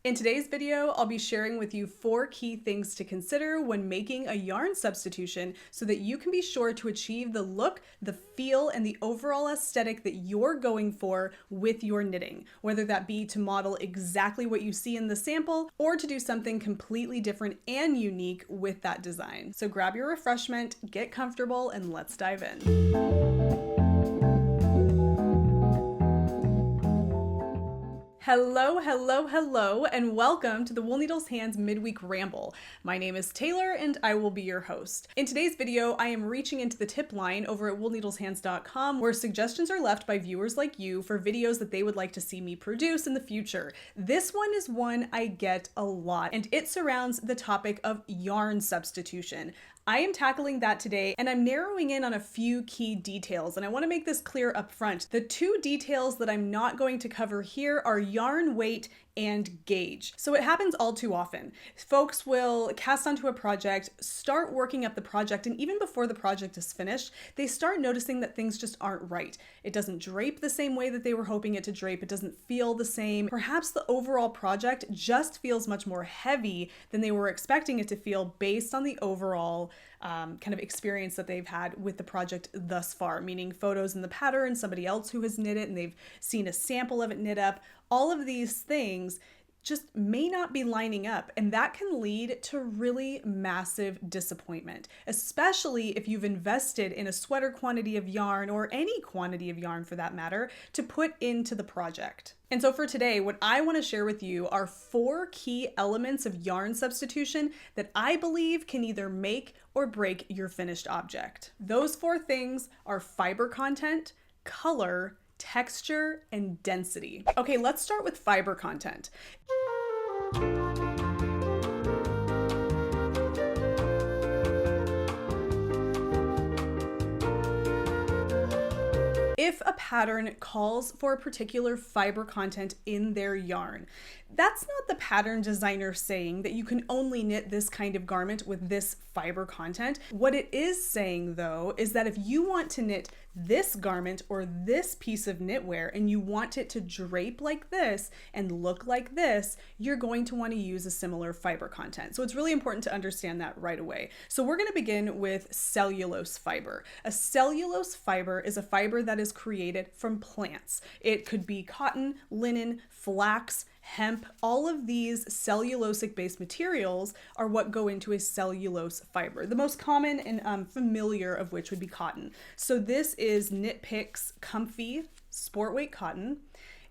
In today's video, I'll be sharing with you 4 key things to consider when making a yarn substitution so that you can be sure to achieve the look, the feel, and the overall aesthetic that you're going for with your knitting, whether that be to model exactly what you see in the sample or to do something completely different and unique with that design. So grab your refreshment, get comfortable, and let's dive in. Hello, and welcome to the Wool Needles Hands Midweek Ramble. My name is Taylor, and I will be your host. In today's video, I am reaching into the tip line over at woolneedleshands.com, where suggestions are left by viewers like you for videos that they would like to see me produce in the future. This one is one I get a lot, and it surrounds the topic of yarn substitution. I am tackling that today, and I'm narrowing in on a few key details, and I want to make this clear up front. The 2 details that I'm not going to cover here are yarn weight and gauge. So it happens all too often. Folks will cast onto a project, start working up the project, and even before the project is finished, they start noticing that things just aren't right. It doesn't drape the same way that they were hoping it to drape. It doesn't feel the same. Perhaps the overall project just feels much more heavy than they were expecting it to feel based on the overall kind of experience that they've had with the project thus far, meaning photos in the pattern, somebody else who has knit it and they've seen a sample of it knit up. All of these things just may not be lining up, and that can lead to really massive disappointment, especially if you've invested in a sweater quantity of yarn, or any quantity of yarn for that matter, to put into the project. And so for today, what I want to share with you are 4 key elements of yarn substitution that I believe can either make or break your finished object. Those 4 things are fiber content, color, texture, and density. Okay, let's start with fiber content. If a pattern calls for a particular fiber content in their yarn, that's not the pattern designer saying that you can only knit this kind of garment with this fiber content. What it is saying, though, is that if you want to knit this garment or this piece of knitwear and you want it to drape like this and look like this, you're going to want to use a similar fiber content. So it's really important to understand that right away. So we're going to begin with cellulose fiber. A cellulose fiber is a fiber that is created from plants. It could be cotton, linen, flax, hemp. All of these cellulosic based materials are what go into a cellulose fiber. The most common and familiar of which would be cotton. So this is Knit Picks Comfy Sport Weight Cotton.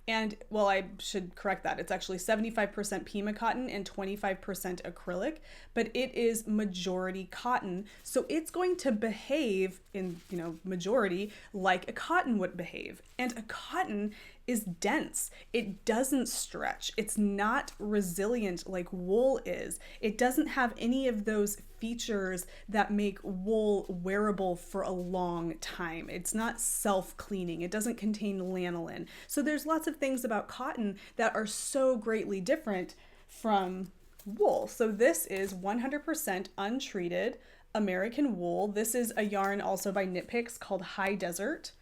And, well, I should correct that. It's actually 75% Pima cotton and 25% acrylic, but it is majority cotton. So it's going to behave in, majority like a cotton would behave. And a cotton is dense. It doesn't stretch. It's not resilient like wool is. It doesn't have any of those features that make wool wearable for a long time. It's not self-cleaning. It doesn't contain lanolin. So there's lots of things about cotton that are so greatly different from wool. So this is 100% untreated American wool. This is a yarn also by Knit Picks called High Desert.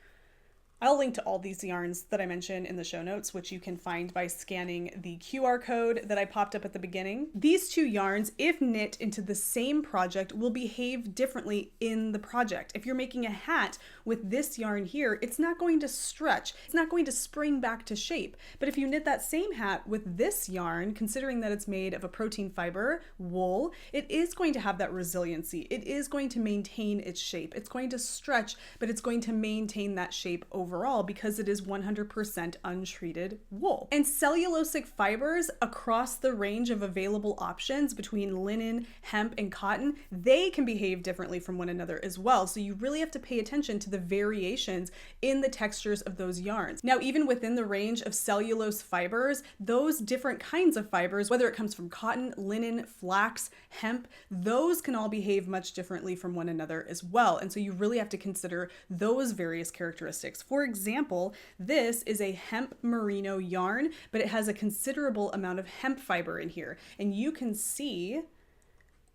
I'll link to all these yarns that I mentioned in the show notes, which you can find by scanning the QR code that I popped up at the beginning. These 2 yarns, if knit into the same project, will behave differently in the project. If you're making a hat with this yarn here, it's not going to stretch. It's not going to spring back to shape. But if you knit that same hat with this yarn, considering that it's made of a protein fiber, wool, it is going to have that resiliency. It is going to maintain its shape. It's going to stretch, but it's going to maintain that shape overall because it is 100% untreated wool. And cellulosic fibers across the range of available options between linen, hemp, and cotton, they can behave differently from one another as well. So you really have to pay attention to the variations in the textures of those yarns. Now, even within the range of cellulose fibers, those different kinds of fibers, whether it comes from cotton, linen, flax, hemp, those can all behave much differently from one another as well. And so you really have to consider those various characteristics. For example, this is a hemp merino yarn, but it has a considerable amount of hemp fiber in here. And you can see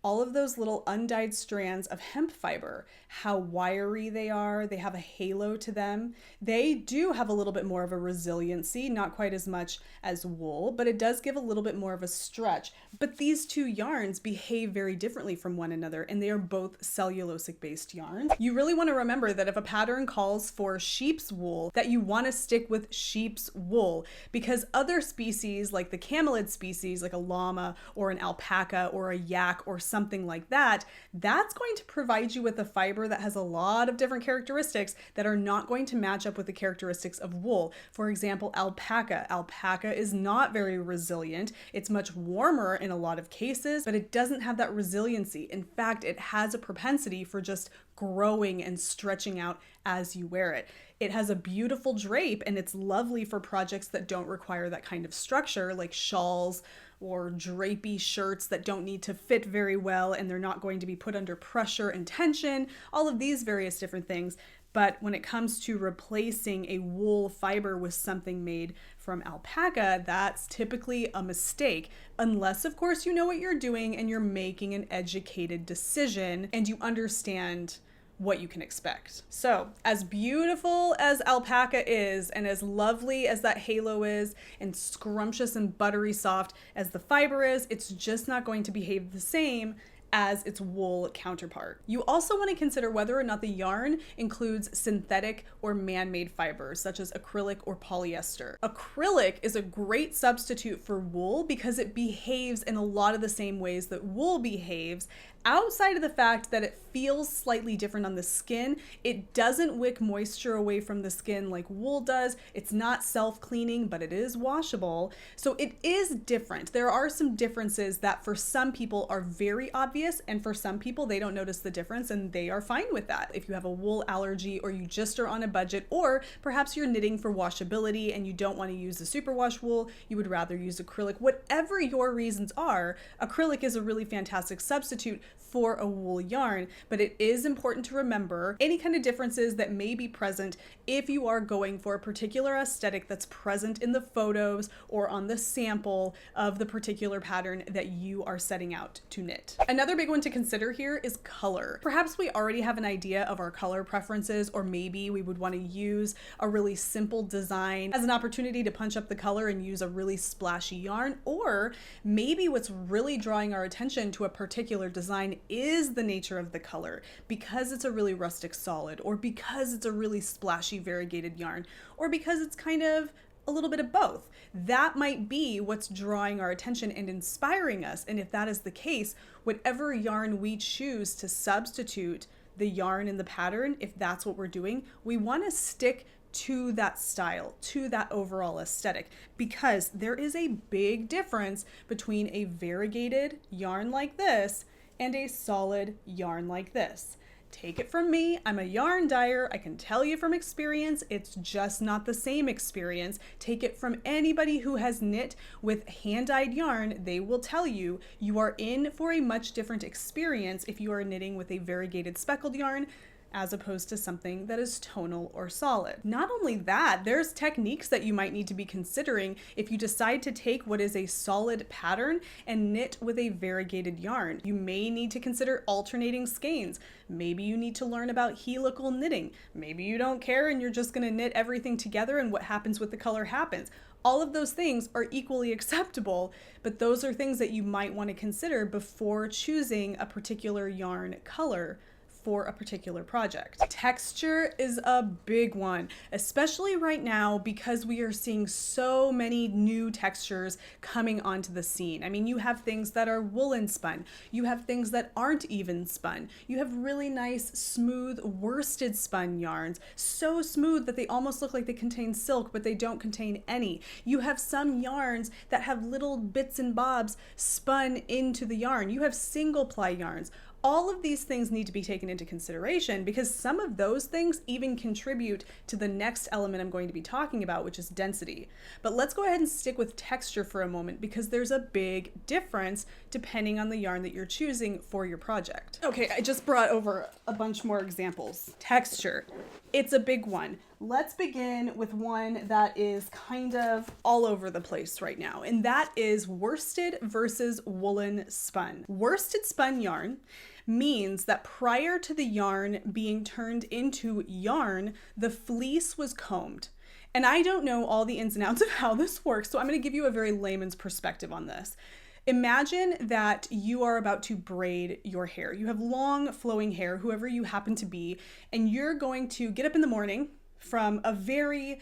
all of those little undyed strands of hemp fiber, how wiry they are, they have a halo to them. They do have a little bit more of a resiliency, not quite as much as wool, but it does give a little bit more of a stretch. But these two yarns behave very differently from one another, and they are both cellulosic-based yarns. You really want to remember that if a pattern calls for sheep's wool, that you want to stick with sheep's wool, because other species like the camelid species, like a llama or an alpaca or a yak or something like that, that's going to provide you with a fiber that has a lot of different characteristics that are not going to match up with the characteristics of wool. For example, alpaca. Alpaca is not very resilient. It's much warmer in a lot of cases, but it doesn't have that resiliency. In fact, it has a propensity for just growing and stretching out as you wear it. It has a beautiful drape, and it's lovely for projects that don't require that kind of structure, like shawls or drapey shirts that don't need to fit very well, and they're not going to be put under pressure and tension, all of these various different things. But when it comes to replacing a wool fiber with something made from alpaca, that's typically a mistake, unless of course you know what you're doing and you're making an educated decision and you understand what you can expect. So, as beautiful as alpaca is, and as lovely as that halo is, and scrumptious and buttery soft as the fiber is, it's just not going to behave the same as its wool counterpart. You also want to consider whether or not the yarn includes synthetic or man-made fibers, such as acrylic or polyester. Acrylic is a great substitute for wool because it behaves in a lot of the same ways that wool behaves. Outside of the fact that it feels slightly different on the skin, it doesn't wick moisture away from the skin like wool does. It's not self-cleaning, but it is washable. So it is different. There are some differences that for some people are very obvious, and for some people they don't notice the difference and they are fine with that. If you have a wool allergy, or you just are on a budget, or perhaps you're knitting for washability and you don't want to use the superwash wool, you would rather use acrylic. Whatever your reasons are, acrylic is a really fantastic substitute for a wool yarn, but it is important to remember any kind of differences that may be present if you are going for a particular aesthetic that's present in the photos or on the sample of the particular pattern that you are setting out to knit. Another big one to consider here is color. Perhaps we already have an idea of our color preferences, or maybe we would want to use a really simple design as an opportunity to punch up the color and use a really splashy yarn, or maybe what's really drawing our attention to a particular design is the nature of the color, because it's a really rustic solid, or because it's a really splashy variegated yarn, or because it's kind of a little bit of both. That might be what's drawing our attention and inspiring us. And if that is the case, whatever yarn we choose to substitute the yarn in the pattern, if that's what we're doing, we want to stick to that style, to that overall aesthetic, because there is a big difference between a variegated yarn like this and a solid yarn like this. Take it from me, I'm a yarn dyer. I can tell you from experience, it's just not the same experience. Take it from anybody who has knit with hand-dyed yarn. They will tell you you are in for a much different experience if you are knitting with a variegated speckled yarn as opposed to something that is tonal or solid. Not only that, there's techniques that you might need to be considering if you decide to take what is a solid pattern and knit with a variegated yarn. You may need to consider alternating skeins. Maybe you need to learn about helical knitting. Maybe you don't care and you're just gonna knit everything together and what happens with the color happens. All of those things are equally acceptable, but those are things that you might want to consider before choosing a particular yarn color for a particular project. Texture is a big one, especially right now because we are seeing so many new textures coming onto the scene. I mean, you have things that are woolen spun, you have things that aren't even spun, you have really nice, smooth, worsted spun yarns, so smooth that they almost look like they contain silk, but they don't contain any. You have some yarns that have little bits and bobs spun into the yarn. You have single ply yarns. All of these things need to be taken into consideration because some of those things even contribute to the next element I'm going to be talking about, which is density. But let's go ahead and stick with texture for a moment because there's a big difference depending on the yarn that you're choosing for your project. Okay, I just brought over a bunch more examples. Texture, it's a big one. let's begin with one that is kind of all over the place right now, and that is worsted versus woolen spun. Worsted spun yarn means that prior to the yarn being turned into yarn, the fleece was combed. And I don't know all the ins and outs of how this works, so I'm going to give you a very layman's perspective on this. Imagine that you are about to braid your hair. You have long flowing hair, whoever you happen to be, and you're going to get up in the morning from a very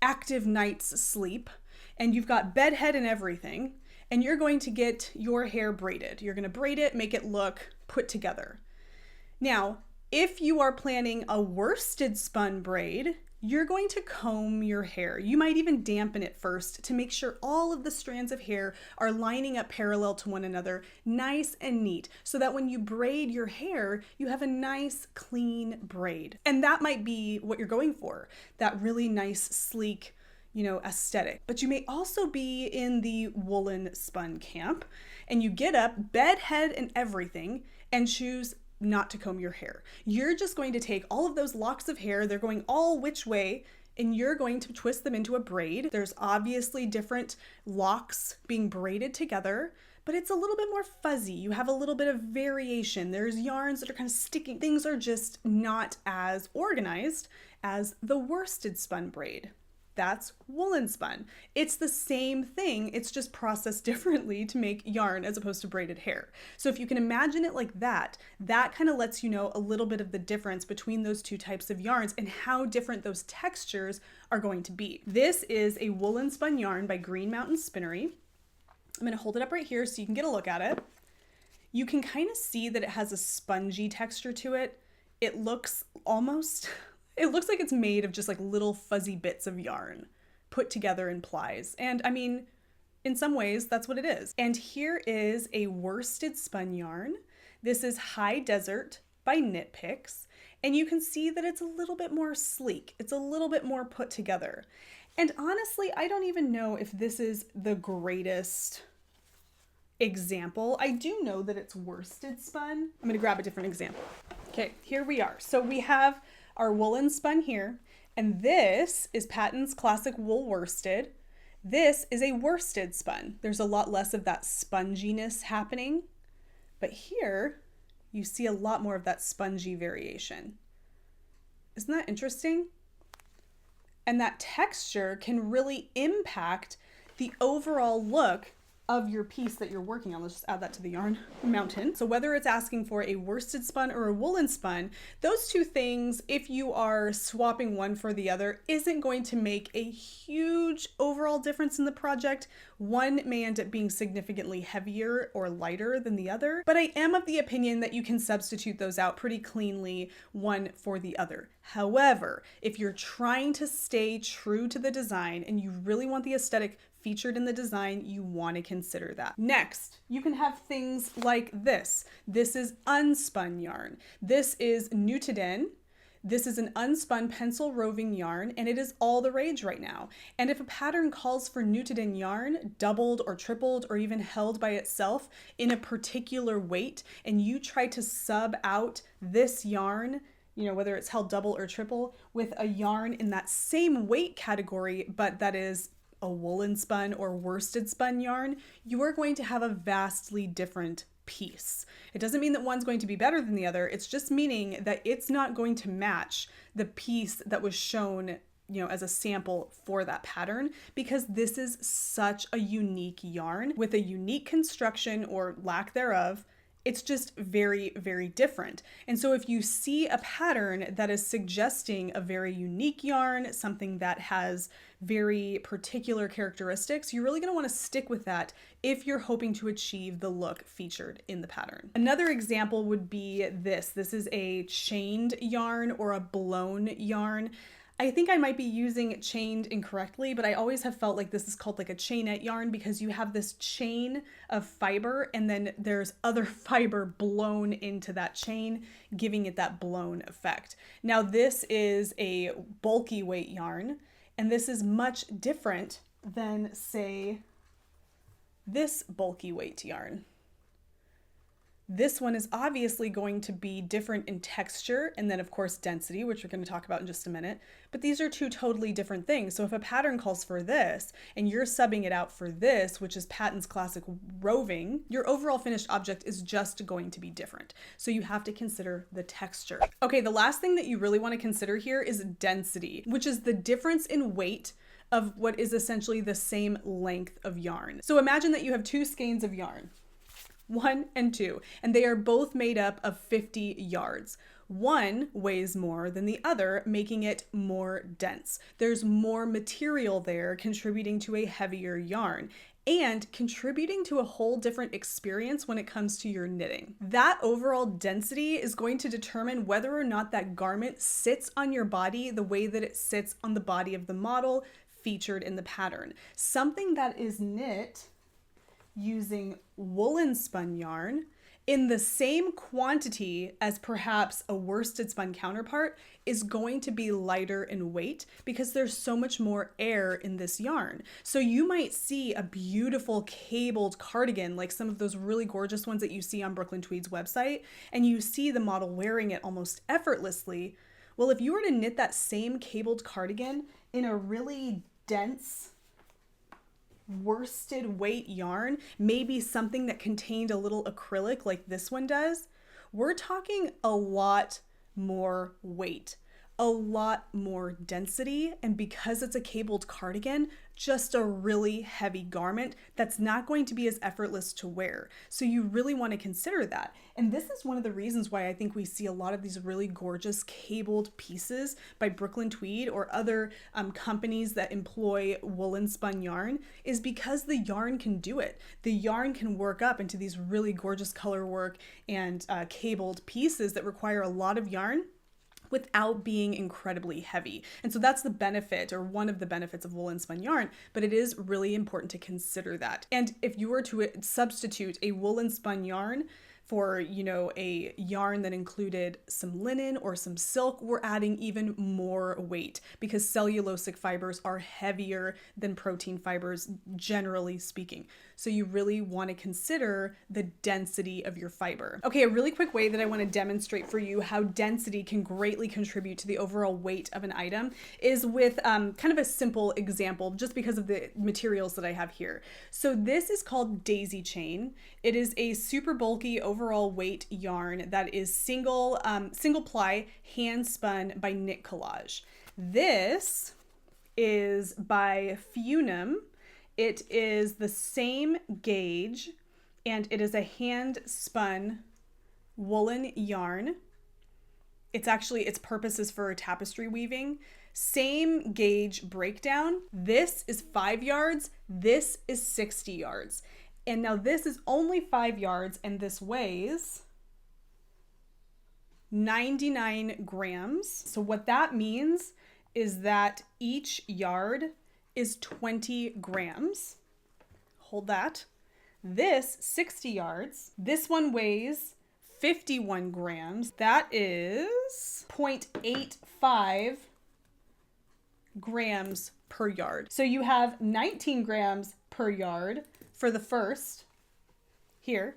active night's sleep, and you've got bedhead and everything, and you're going to get your hair braided. You're going to braid it, make it look put together. Now, if you are planning a worsted spun braid, you're going to comb your hair. You might even dampen it first to make sure all of the strands of hair are lining up parallel to one another, nice and neat, so that when you braid your hair, you have a nice, clean braid. And that might be what you're going for, that really nice, sleek, aesthetic. But you may also be in the woolen spun camp, and you get up, bed, head, and everything, and choose not to comb your hair. You're just going to take all of those locks of hair, they're going all which way, and you're going to twist them into a braid. There's obviously different locks being braided together, but it's a little bit more fuzzy. You have a little bit of variation. There's yarns that are kind of sticking. Things are just not as organized as the worsted spun braid. That's woolen spun. It's the same thing, it's just processed differently to make yarn as opposed to braided hair. So if you can imagine it like that, that kind of lets you know a little bit of the difference between those two types of yarns and how different those textures are going to be. This is a woolen spun yarn by Green Mountain Spinnery. I'm going to hold it up right here so you can get a look at it. You can kind of see that it has a spongy texture to it. It looks like it's made of just like little fuzzy bits of yarn put together in plies. And I mean, in some ways, that's what it is. And here is a worsted spun yarn. This is High Desert by Knit Picks. And you can see that it's a little bit more sleek. It's a little bit more put together. And honestly, I don't even know if this is the greatest example. I do know that it's worsted spun. I'm gonna grab a different example. Okay, here we are. So we have our woolen spun here, and this is Patton's Classic Wool Worsted. This is a worsted spun. There's a lot less of that sponginess happening, but here you see a lot more of that spongy variation. Isn't that interesting? And that texture can really impact the overall look of your piece that you're working on. Let's just add that to the yarn mountain. So whether it's asking for a worsted spun or a woolen spun, those two things, if you are swapping one for the other, isn't going to make a huge overall difference in the project. One may end up being significantly heavier or lighter than the other, but I am of the opinion that you can substitute those out pretty cleanly, one for the other. However, if you're trying to stay true to the design and you really want the aesthetic featured in the design, you want to consider that. Next, you can have things like this. This is unspun yarn. This is Nutiden. This is an unspun pencil roving yarn, and it is all the rage right now. And if a pattern calls for Nutiden yarn, doubled or tripled or even held by itself in a particular weight, and you try to sub out this yarn, whether it's held double or triple, with a yarn in that same weight category, but that is a woolen spun or worsted spun yarn, you are going to have a vastly different piece. It doesn't mean that one's going to be better than the other. It's just meaning that it's not going to match the piece that was shown, as a sample for that pattern, because this is such a unique yarn with a unique construction or lack thereof. It's just very, very different. And so if you see a pattern that is suggesting a very unique yarn, something that has very particular characteristics, you're really going to want to stick with that if you're hoping to achieve the look featured in the pattern. Another example would be this. This is a chained yarn or a blown yarn. I think I might be using chained incorrectly, but I always have felt like this is called like a chainette yarn because you have this chain of fiber and then there's other fiber blown into that chain, giving it that blown effect. Now this is a bulky weight yarn, and this is much different than, say, this bulky weight yarn. This one is obviously going to be different in texture and then of course density, which we're going to talk about in just a minute. But these are two totally different things. So if a pattern calls for this and you're subbing it out for this, which is Patton's classic roving, your overall finished object is just going to be different. So you have to consider the texture. Okay, the last thing that you really want to consider here is density, which is the difference in weight of what is essentially the same length of yarn. So imagine that you have two skeins of yarn, 1 and 2, and they are both made up of 50 yards. One weighs more than the other, making it more dense. There's more material there contributing to a heavier yarn and contributing to a whole different experience when it comes to your knitting. That overall density is going to determine whether or not that garment sits on your body the way that it sits on the body of the model featured in the pattern. Something that is knit using woolen spun yarn in the same quantity as perhaps a worsted spun counterpart is going to be lighter in weight because there's so much more air in this yarn. So you might see a beautiful cabled cardigan, like some of those really gorgeous ones that you see on Brooklyn Tweed's website, and you see the model wearing it almost effortlessly. Well, if you were to knit that same cabled cardigan in a really dense worsted weight yarn, maybe something that contained a little acrylic like this one does, we're talking a lot more weight, a lot more density, and because it's a cabled cardigan, just a really heavy garment that's not going to be as effortless to wear. So you really want to consider that. And this is one of the reasons why I think we see a lot of these really gorgeous cabled pieces by Brooklyn Tweed or other companies that employ woolen spun yarn, is because the yarn can do it. The yarn can work up into these really gorgeous color work and cabled pieces that require a lot of yarn without being incredibly heavy. And so that's the benefit, or one of the benefits, of woolen spun yarn, but it is really important to consider that. And if you were to substitute a woolen spun yarn for, you know, a yarn that included some linen or some silk, we're adding even more weight because cellulosic fibers are heavier than protein fibers, generally speaking. So you really want to consider the density of your fiber. Okay, a really quick way that I want to demonstrate for you how density can greatly contribute to the overall weight of an item is with kind of a simple example, just because of the materials that I have here. So this is called daisy chain. It is a super bulky overall weight yarn that is single ply, hand spun by Knit Collage. This is by Funum. It is the same gauge and it is a hand spun woolen yarn. Its purpose is for tapestry weaving. Same gauge breakdown. This is 5 yards. This is 60 yards. And now this is only 5 yards and this weighs 99 grams. So what that means is that each yard is 20 grams. Hold that. This 60 yards. This one weighs 51 grams. That is 0.85 grams per yard. So you have 19 grams per yard for the first here.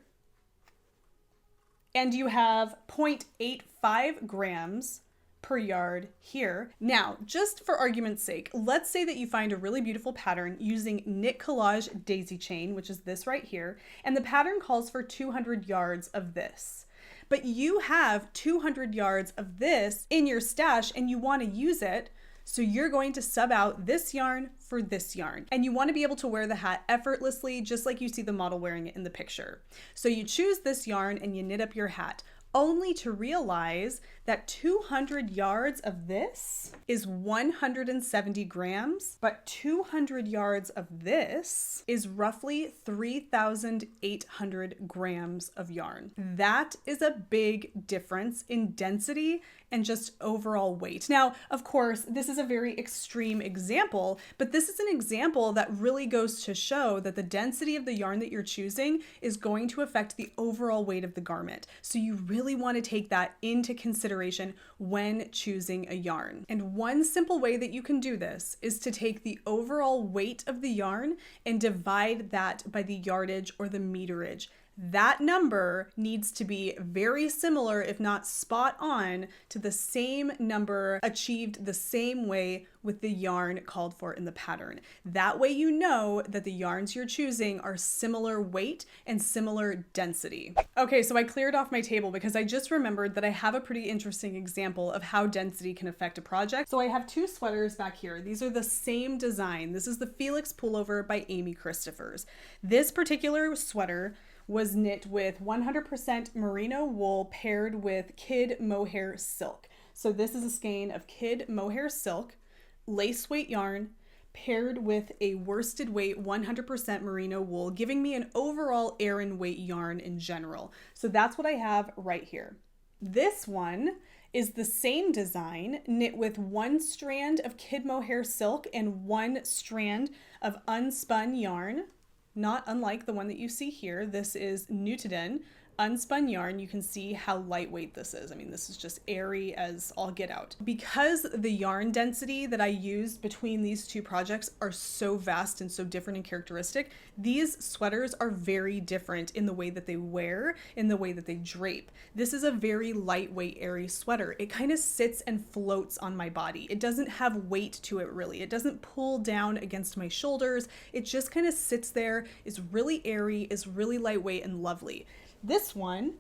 And you have 0.85 grams per yard here. Now, just for argument's sake, let's say that you find a really beautiful pattern using Knit Collage daisy chain, which is this right here, and the pattern calls for 200 yards of this. But you have 200 yards of this in your stash and you want to use it, so you're going to sub out this yarn for this yarn. And you want to be able to wear the hat effortlessly, just like you see the model wearing it in the picture. So you choose this yarn and you knit up your hat, only to realize that 200 yards of this is 170 grams, but 200 yards of this is roughly 3,800 grams of yarn. That is a big difference in density and just overall weight. Now, of course, this is a very extreme example, but this is an example that really goes to show that the density of the yarn that you're choosing is going to affect the overall weight of the garment. So you really want to take that into consideration when choosing a yarn. And one simple way that you can do this is to take the overall weight of the yarn and divide that by the yardage or the meterage. that number needs to be very similar, if not spot on, to the same number achieved the same way with the yarn called for in the pattern. That way you know that the yarns you're choosing are similar weight and similar density. Okay, so I cleared off my table because I just remembered that I have a pretty interesting example of how density can affect a project. So I have two sweaters back here. These are the same design. This is the Felix Pullover by Amy Christophers. This particular sweater was knit with 100% merino wool paired with kid mohair silk. So this is a skein of kid mohair silk, lace weight yarn, paired with a worsted weight 100% merino wool, giving me an overall Aran weight yarn in general. So that's what I have right here. This one is the same design, knit with one strand of kid mohair silk and one strand of unspun yarn. Not unlike the one that you see here. This is Nutiden unspun yarn. You can see how lightweight this is. I mean, this is just airy as all get out. Because the yarn density that I used between these two projects are so vast and so different and characteristic, these sweaters are very different in the way that they wear, in the way that they drape. This is a very lightweight, airy sweater. It kind of sits and floats on my body. It doesn't have weight to it really. It doesn't pull down against my shoulders. It just kind of sits there, is really airy, is really lightweight and lovely. This one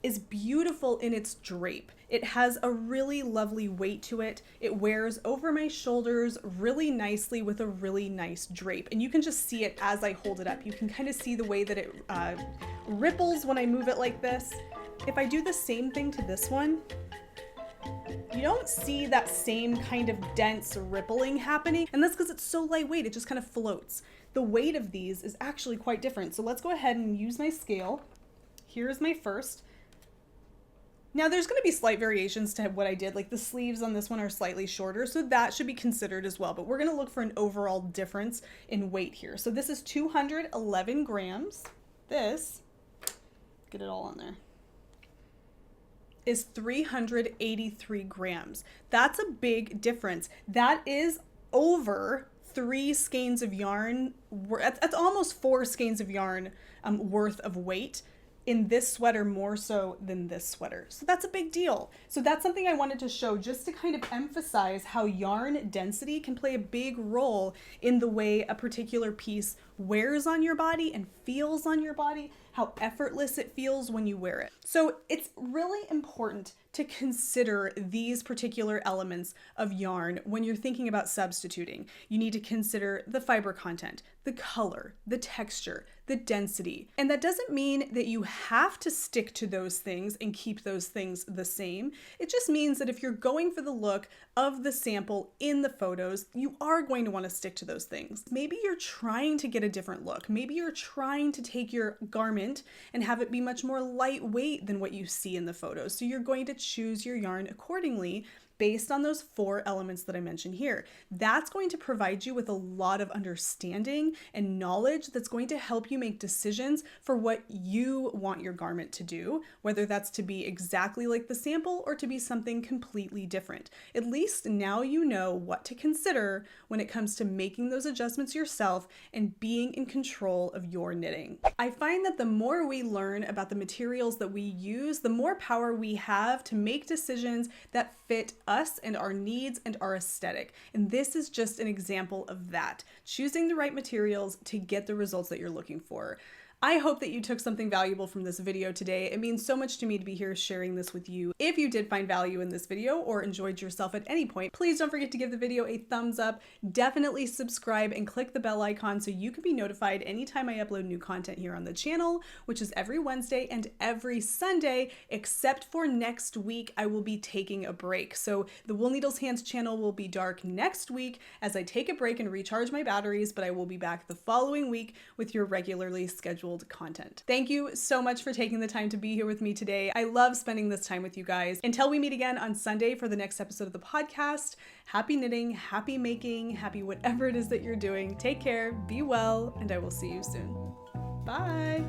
is beautiful in its drape. It has a really lovely weight to it. It wears over my shoulders really nicely with a really nice drape. And you can just see it as I hold it up. You can kind of see the way that it ripples when I move it like this. If I do the same thing to this one, you don't see that same kind of dense rippling happening. And that's because it's so lightweight, it just kind of floats. The weight of these is actually quite different. So let's go ahead and use my scale. Here's my first. Now there's going to be slight variations to what I did, like the sleeves on this one are slightly shorter, so that should be considered as well, but we're going to look for an overall difference in weight here. So this is 211 grams. This, get it all on there, is 383 grams. That's a big difference. That is over 3 skeins of yarn. That's almost 4 skeins of yarn worth of weight in this sweater, more so than this sweater. So that's a big deal. So that's something I wanted to show just to kind of emphasize how yarn density can play a big role in the way a particular piece wears on your body and feels on your body, how effortless it feels when you wear it. So it's really important to consider these particular elements of yarn when you're thinking about substituting. You need to consider the fiber content, the color, the texture, the density. And that doesn't mean that you have to stick to those things and keep those things the same. It just means that if you're going for the look of the sample in the photos, you are going to want to stick to those things. Maybe you're trying to get a different look. Maybe you're trying to take your garment and have it be much more lightweight than what you see in the photos. So you're going to choose your yarn accordingly based on those 4 elements that I mentioned here. That's going to provide you with a lot of understanding and knowledge that's going to help you make decisions for what you want your garment to do, whether that's to be exactly like the sample or to be something completely different. At least now you know what to consider when it comes to making those adjustments yourself and being in control of your knitting. I find that the more we learn about the materials that we use, the more power we have to make decisions that fit us and our needs and our aesthetic. And this is just an example of that. Choosing the right materials to get the results that you're looking for. I hope that you took something valuable from this video today. It means so much to me to be here sharing this with you. If you did find value in this video or enjoyed yourself at any point, please don't forget to give the video a thumbs up. Definitely subscribe and click the bell icon so you can be notified anytime I upload new content here on the channel, which is every Wednesday and every Sunday, except for next week. I will be taking a break. So the Wool Needles Hands channel will be dark next week as I take a break and recharge my batteries, but I will be back the following week with your regularly scheduled content. Thank you so much for taking the time to be here with me today. I love spending this time with you guys. Until we meet again on Sunday for the next episode of the podcast, happy knitting, happy making, happy whatever it is that you're doing. Take care, be well, and I will see you soon. Bye.